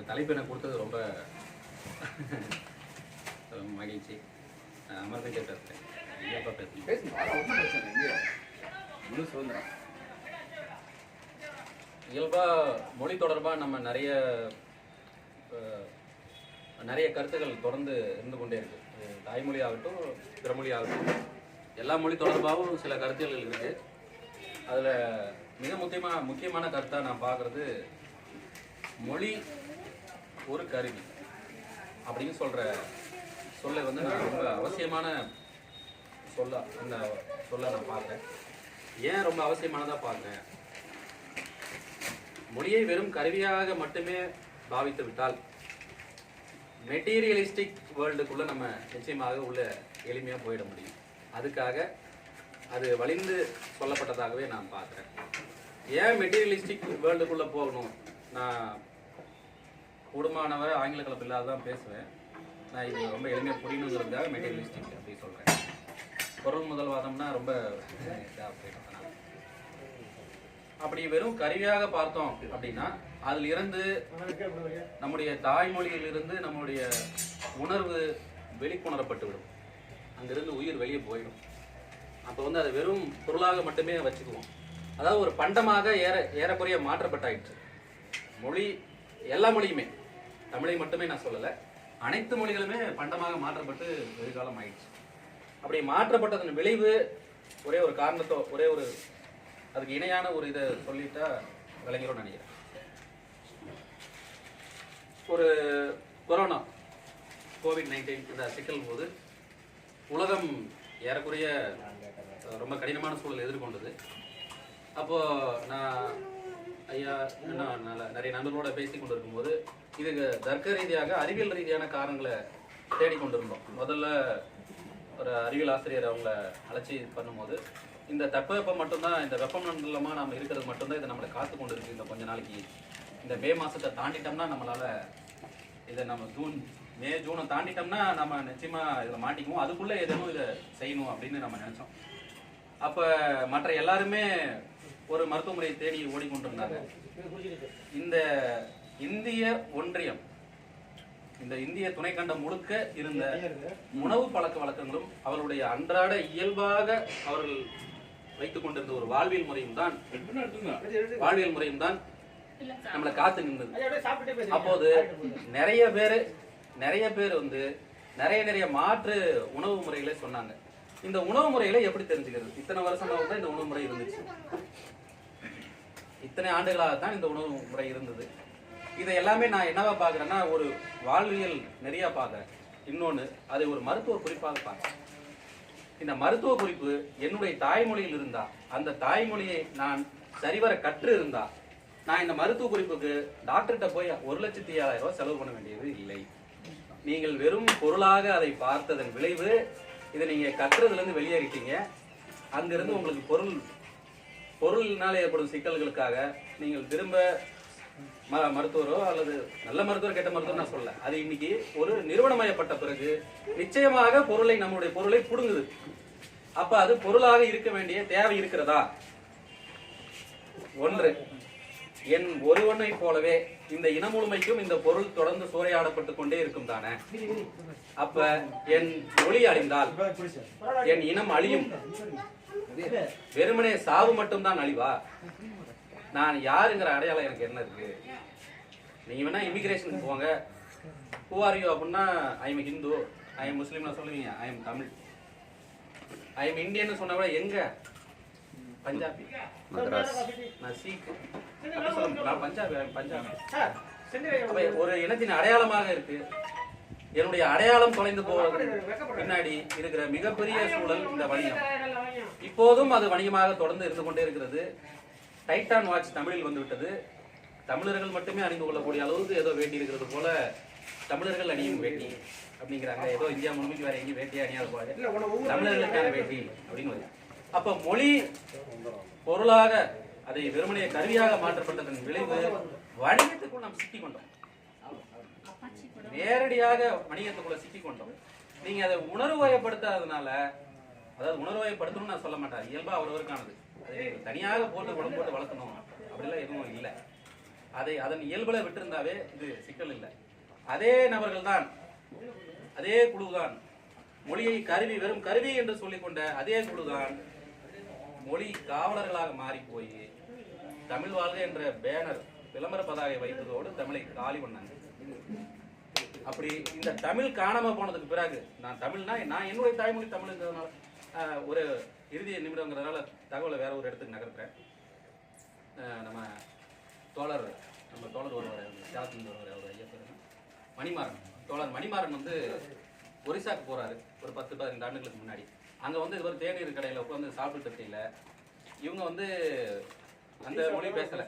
தலைப்பு எனக்கு கொடுத்தது ரொம்ப மகிழ்ச்சி. அமர்ந்து கேட்டேன். இயல்பாக மொழி தொடர்பாக நம்ம நிறைய கருத்துக்கள் தொடர்ந்து இருந்து கொண்டே இருக்கு. தாய்மொழி ஆகட்டும், பிறமொழி ஆகட்டும், எல்லா மொழி தொடர்பாகவும் சில கருத்துக்கள் இருக்கு. அதில் மிக முக்கியமான கருத்தாக நான் பார்க்குறது, மொழி ஒரு கருவி அப்படின்னு சொல்லை வந்து நான் ரொம்ப அவசியமான அந்த சொல்ல நான் பார்க்குறேன். ஏன் ரொம்ப அவசியமானதாக பார்க்குறேன்? மொழியை வெறும் கருவியாக மட்டுமே பாவித்து விட்டால் மெட்டீரியலிஸ்டிக் வேர்ல்டுக்குள்ளே நம்ம நிச்சயமாக உள்ள எளிமையாக போயிட முடியும். அதுக்காக அது வலிந்து சொல்லப்பட்டதாகவே நான் பார்க்குறேன். ஏன் மெட்டீரியலிஸ்டிக் வேர்ல்டுக்குள்ளே போகணும்? நான் கூடுமானவரை ஆங்கில கலப்பு இல்லாத தான் பேசுவேன். நான் இது ரொம்ப எளிமையாக புரியணுங்கிறதுக்காக மெட்டீரியலிஸ்டிக் அப்படி சொல்கிறேன். பொருள் முதல்வாதம்னா ரொம்ப இதாக போயிடும். அப்படி வெறும் கருவியாக பார்த்தோம் அப்படின்னா அதில் இருந்து நம்முடைய தாய்மொழியிலிருந்து நம்முடைய உணர்வு வெளிக்கொணரப்பட்டு விடும். அங்கிருந்து உயிர் வெளியே போயிடும். அப்போ வந்து அதை வெறும் பொருளாக மட்டுமே வச்சுக்குவோம். அதாவது ஒரு பண்டமாக ஏறக்குறைய மாற்றப்பட்டாயிடுச்சு மொழி. எல்லா மொழியுமே, தமிழை மட்டுமே நான் சொல்லலை, அனைத்து மொழிகளுமே பண்டமாக மாற்றப்பட்டு வெகுகாலம் ஆயிடுச்சு. அப்படி மாற்றப்பட்டதன் விளைவு ஒரே ஒரு காரணத்தோ அதுக்கு இணையான ஒரு இதை சொல்லிட்டா விளங்கிறோம்னு நினைக்கிறேன். ஒரு கொரோனா COVID-19 இந்த சிக்கல் போது உலகம் ஏறக்குறைய ரொம்ப கடினமான சூழல் எதிர்கொண்டது. அப்போ நான் நிறைய நண்பர்களோட பேசி கொண்டு இருக்கும்போது இதுக்கு தர்க்க ரீதியாக அறிவியல் ரீதியான காரணங்களை தேடிக்கொண்டிருந்தோம். முதல்ல ஒரு அறிவியல் ஆசிரியர் அவங்கள அழைச்சி பண்ணும்போது, இந்த தட்பவெப்பம் மட்டும்தான், இந்த வெப்பமண்டலமாக நாம் இருக்கிறது மட்டும்தான் இதை நம்மளை காத்து கொண்டு இருக்கு. இந்த கொஞ்ச நாளைக்கு இந்த மே மாதத்தை தாண்டிட்டோம்னா நம்மளால் இதை நம்ம ஜூனை தாண்டிட்டோம்னா நம்ம நிச்சயமாக இதில் மாட்டிக்குவோம். அதுக்குள்ளே எதனும் இதை செய்யணும் அப்படின்னு நம்ம நினச்சோம். அப்போ மற்ற எல்லாருமே ஒரு மருத்துவ முறையை தேடி ஓடிக்கொண்டிருந்தாங்க. இந்த இந்திய ஒன்றியம், இந்த இந்திய துணைக்கண்டம் முழுக்க இருந்த உணவு பழக்க வழக்கங்களும் அவருடைய அன்றாட இயல்பாக அவர்கள் வைத்துக் கொண்டிருந்த ஒரு வாழ்வியல் முறையும் தான் நம்மளை காத்து நின்றது. அப்போது நிறைய பேர் வந்து நிறைய மாற்று உணவு முறைகளை சொன்னாங்க. இந்த உணவு முறைகளை எப்படி தெரிஞ்சுக்கிறது? இத்தனை வருஷமாக தான் இந்த உணவு முறை இருந்துச்சு, இத்தனை ஆண்டுகளாகத்தான் இந்த உணவு முறை இருந்தது. இதை எல்லாமே நான் என்னவா பார்க்குறேன்னா, ஒரு வாழ்வியல் நிறையா பார்க்குறேன். இன்னொன்று, அதை ஒரு மருத்துவ குறிப்பாக பார்க்குறேன். இந்த மருத்துவ குறிப்பு என்னுடைய தாய்மொழியில் இருந்தா, அந்த தாய்மொழியை நான் சரிவர கற்று இருந்தா, நான் இந்த மருத்துவ குறிப்புக்கு டாக்டர்கிட்ட போய் 1,07,000 ரூபாய் செலவு பண்ண வேண்டியது இல்லை. நீங்கள் வெறும் பொருளாக அதை பார்த்ததன் விளைவு, இதை நீங்கள் கற்றுறதுலேருந்து வெளியேறிட்டீங்க. அங்கிருந்து உங்களுக்கு பொருளினால ஏற்படும் சிக்கல்களுக்காக நீங்கள் திரும்ப மருத்துவரோ அல்லது நல்ல மருத்துவர் கெட்ட மருத்துவர் நான் சொல்ல, அது இன்னைக்கு ஒரு நிறுவனமயப்பட்ட பிறகு நிச்சயமாக நம்முடைய பொருளை புடுங்குது. அப்ப அது பொருளாக இருக்க வேண்டிய தேவை இருக்கிறதா? ஒன்று, என் ஒருவனை போலவே இந்த இன முழுமைக்கும் இந்த பொருள் தொடர்ந்து சூறையாடப்பட்டு கொண்டே இருக்கும் தானே. அப்ப என் மொழி அழிந்தால் என் இனம் அழியும். வெறுமனே சாவு மட்டும்தான் அழிவா? நான் யாருங்கிற அடையாளம் எனக்கு என்ன இருக்கு? நீங்க வேணா இமிகிரேஷனுக்கு போங்க, ஹூ ஆர் யூ அப்படின்னா I am Hindu, I am முஸ்லீம்னு சொல்லுவீங்க. I am Tamil, I am இந்தியன்னு சொன்ன விட எங்க பஞ்சாபி, நான் சீக், நான் பஞ்சாபி. ஒரு இனத்தின் அடையாளமாக இருக்கு. என்னுடைய அடையாளம் தொலைந்து போவதற்கு பின்னாடி இருக்கிற மிகப்பெரிய சூழல் இந்த வணிகம். இப்போதும் அது வணிகமாக தொடர்ந்து இருந்து கொண்டே இருக்கிறது. டைட்டான் வாட்ச் தமிழில் வந்துவிட்டது. தமிழர்கள் மட்டுமே அணிந்து கொள்ளக்கூடிய அளவுக்கு ஏதோ வேட்டி இருக்கிறது போல தமிழர்கள் அணியும் வேட்டி அப்படிங்கிறாங்க. ஏதோ இந்தியா முழுமைக்கு வேற எங்கேயும் வேட்டியே அணியாத போல தமிழர்களுக்கான வேட்டி அப்படின்னு. அப்ப மொழி பொருளாக அதை வெறுமனைய கருவியாக மாற்றப்பட்டதன் விளைவு வணிகத்துக்குள் நாம் சிக்கிக் கொண்டோம். நேரடியாக வணிகத்துக்குள்ள சிக்கிக் கொண்டோம். நீங்க அதை உணர்வுவயப்படுத்தாததுனால, அதாவது உணர்வுவயப்படுத்தணும்னு நான் சொல்ல மாட்டேன், இயல்பா அவரவருக்கானது. அதை தனியாக போட்டு குழம்பு போட்டு வளர்க்கணும் அப்படிலாம் எதுவும் இல்லை. அதன் இயல்புல விட்டிருந்தாவே இது சிக்கல் இல்லை. அதே நபர்கள் தான், அதே குழுதான் மொழியை கருவி, வெறும் கருவி என்று சொல்லிக்கொண்ட அதே குழுதான் மொழி காவலர்களாக மாறி போய் தமிழ் வாழ்க என்ற பேனர் விளம்பர பதாகை வைத்ததோடு தமிழை காலி பண்ணாங்க. அப்படி இந்த தமிழ் காணாம போனதுக்கு பிறகு நான் தமிழ்னா நான் என்னுடைய தாய்மொழி தமிழ்ங்கிறதுனால ஒரு இறுதி நிமிடங்கிறதுனால தகவலை வேற ஒரு இடத்துக்கு நகர்த்துறேன். நம்ம தோழர் ஒருவர் ஜாத்தின் ஒருவர், அவர் ஐயா பேர் மணிமாறன், தோழர் மணிமாறன் வந்து ஒரிசாக்கு போறாரு ஒரு 10-15 ஆண்டுகளுக்கு முன்னாடி. அங்க வந்து இது ஒரு தேநீர் கடையில உட்காந்து சாப்பிட்டு இருக்கையில இவங்க வந்து அந்த மொழி பேசல,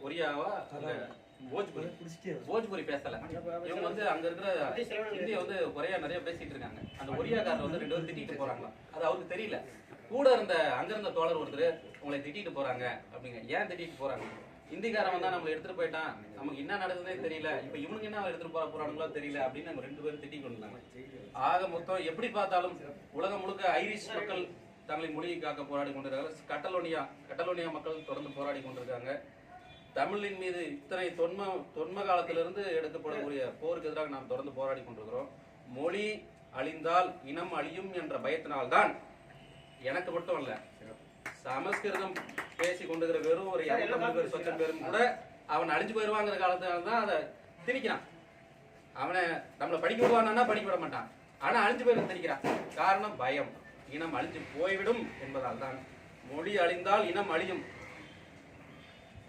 ஒரியாவா போஜ்புரி பேசல. இவங்க வந்து அங்க இருக்கிற ஹிந்தியை வந்து குறையா நிறைய பேசிட்டு இருக்காங்க. அந்த ஒரியாக்காரர் வந்து 2 பேரும் திட்டிட்டு போறாங்களா, அது அவருக்கு தெரியல. கூட அங்க இருந்த தோழர் ஒருத்தர் உங்களை திட்டிட்டு போறாங்க அப்படிங்க. ஏன் திட்டிட்டு போறாங்க? இந்திக்காரன் தான் நம்ம எடுத்துட்டு போயிட்டான், நமக்கு என்ன நடக்குதுன்னே தெரியல, இப்ப இவனுக்கு என்ன எடுத்துட்டு போறாங்களோ தெரியல அப்படின்னு நம்ம 2 பேரும் திட்டிட்டு வந்தாங்க. ஆக மொத்தம் எப்படி பார்த்தாலும் உலகம் முழுக்க ஐரிஷ் மக்கள் தங்களின் மொழியை காக்க போராடி கொண்டிருக்காங்க. கட்டலோனியா மக்கள் தொடர்ந்து போராடி கொண்டிருக்காங்க. தமிழின் மீது இத்தனை தொன்ம காலத்திலிருந்து எடுக்கப்படக்கூடிய போருக்கு எதிராக நாம் தொடர்ந்து போராடி கொண்டிருக்கிறோம். மொழி அழிந்தால் இனம் அழியும் என்ற பயத்தினால்தான் எனக்கு மட்டும் அல்ல, சமஸ்கிருதம் பேசி கொண்டிருக்கிற வெறும் ஒரு 250 பேர் 100 பேரும் கூட அவன் அழிஞ்சு போயிடுவாங்கிற காலத்தினால்தான் அதை திணிக்கிறான். அவனை நம்மளை படிக்க விடுவானா படிக்க விட மாட்டான், ஆனா அழிஞ்சு போயிட திணிக்கிறான். காரணம் பயம், இனம் அழிஞ்சு போய்விடும் என்பதால் தான். மொழி அழிந்தால் இனம் அழியும்.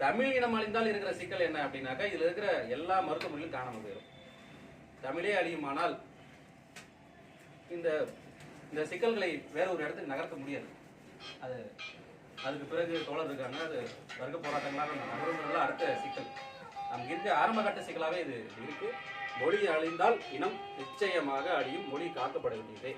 தமிழ் இனம் அழிந்தால் இருக்கிற சிக்கல் என்ன அப்படின்னாக்கா, இதுல இருக்கிற எல்லா மருத்துவ மொழியும் காணாம போயிடும். தமிழே அழியுமானால் இந்த சிக்கல்களை வேற ஒரு இடத்துக்கு நகர்த்த முடியாது. அதுக்கு பிறகு தோழர் இருக்காங்க, அது வர்க்க போராட்டங்களாக நகர்வுகள்லாம் அடுத்த சிக்கல். நமக்கு இருக்க ஆரம்ப கட்ட சிக்கலாவே இது இருக்கு. மொழி அழிந்தால் இனம் நிச்சயமாக அழியும். மொழி காக்கப்பட வேண்டியதே.